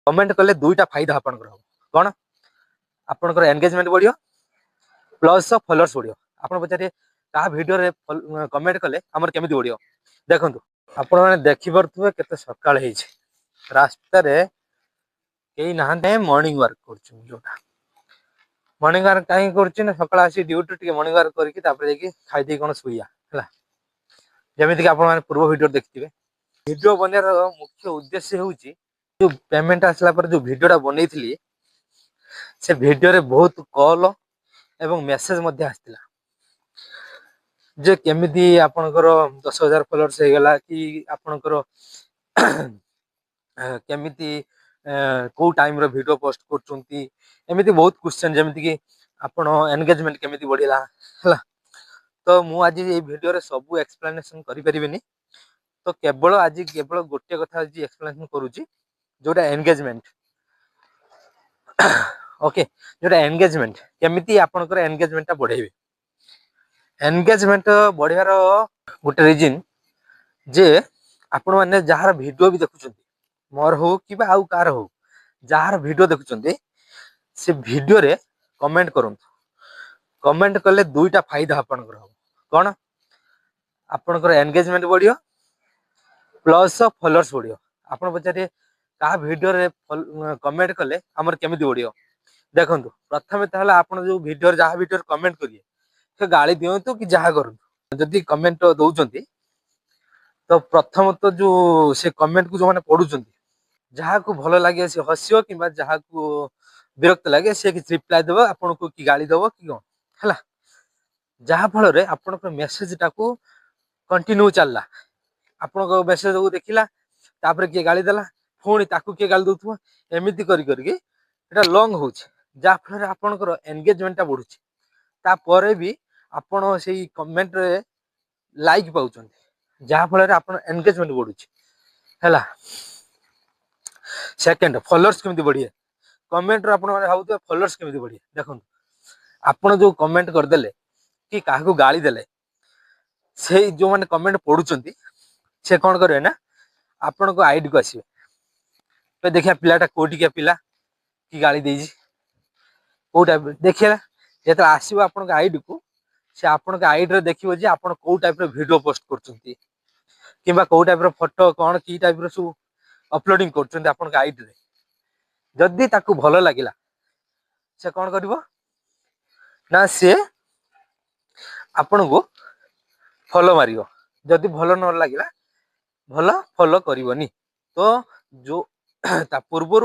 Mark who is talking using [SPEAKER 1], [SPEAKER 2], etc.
[SPEAKER 1] Comment कले दुईटा फायदा आपनकर हो कौन आपनकर एंगेजमेंट बढ़ियो प्लस फॉलोअर्स बढ़ियो। आपन पचारे का वीडियो रे कमेंट कले हमर केमिति बढ़ियो देखंतु आपण माने देखि परथुवे केते सकाळ हेछि रास्ता रे केही नहाते मॉर्निंग वर्क करछु जोटा मॉर्निंग वर्क काई करछु ना सकाळ आसी ड्यूटी टिके मॉर्निंग वर्क करके तापर जेकी खाइ दे कोन सुइया हला जेमिति कि आपण माने पूर्व वीडियो देखथिबे। वीडियो बनेर मुख्य उद्देश्य होउछि जो पेमेंट आसला पर जो वीडियोटा बनैथिली से वीडियो रे बहुत कॉल एवं मेसेज मध्ये आस्तिला जे केमिति आपनकर 10,000 फॉलोअर्स हे गला कि आपनकर केमिति को टाइम रो वीडियो पोस्ट करचुंती एमिति बहुत क्वेश्चन जेमिति कि आपण एंगेजमेंट केमिति बढ़िला हला। तो मु आज ये वीडियो रे सब एक्सप्लेनेशन करि परिबेनी तो केवल आज केवल गोटे कथा आज एक्सप्लेनेशन करूची जोटा एंगेजमेंट ओके जोटा एंगेजमेंट केमिति आपनकर एंगेजमेंट बढ़ेबे। एंगेजमेंट बढ़ियार गोटे रीजन जे आपण माने जहार वीडियो भी देखुचंती मोर हो कि आउ कार हो जहार वीडियो देखुचंती से वीडियो रे कमेंट करंतु कमेंट कले दुईटा फायदा आपनकर हो कौन आपनकर एंगेजमेंट बढ़ियो प्लस फॉलोअर्स बढ़ियो। आपण पचारे का वीडियो रे कमेंट कले हमर केमिति बढ़ियो देखंतु प्रथमे ताहला आपण जो वीडियो जहा वीडियो कमेंट करिए से गाली दियंतु कि जहा करंतु जदि कमेंट दउचंती तो प्रथम तो जो से कमेंट को जो माने पढुचंती जहा को भलो लागे से हसियो किबा जहा को विरक्त लागे से कि रिप्लाई देबो आपण को कि गाली देबो कि कोन हला जहा फल रे आपण को मेसेज टाको कंटिन्यू चलला आपण को मेसेज को देखिला तापर के गाली देला फोनी ताकू के गाली दउथुवा एमिति करी करी एटा लॉन्ग होउछ जहा फल रे आपण को एंगेजमेंट ता बढ़ुछ तापर भी आपण से कमेंट रे लाइक पाउचंती जहा फल रे आपण एंगेजमेंट बढ़ुछ हला। सेकंड फॉलोअर्स केमिति बढ़िए कमेंट रे आपण माने भाबुते फॉलोअर्स केमिति बढ़िए देखंतु आपण जो कमेंट कर देले कि काहा को गाली देले से जो माने कमेंट पढुचंती से कोन करे ना आपण को आईडी को आसीबे पे देखिया पिलाटा कोटी के पिला कि गाली देजी कोटा देखिया जेतला आसीबो आपण को आईडी को से आपण को आईडी रे देखिबो जे आपण को टाइप रो वीडियो पोस्ट करचंती किबा को टाइप रो फोटो कोन की टाइप रो सु अपलोडिंग करचंती आपण को आईडी रे जदी ताकू भलो लागिला से कोन करबो ना से आपण को फॉलो मारियो जदी भलो न लागिला भलो फॉलो करिवनी तो जो ता पूर्वरु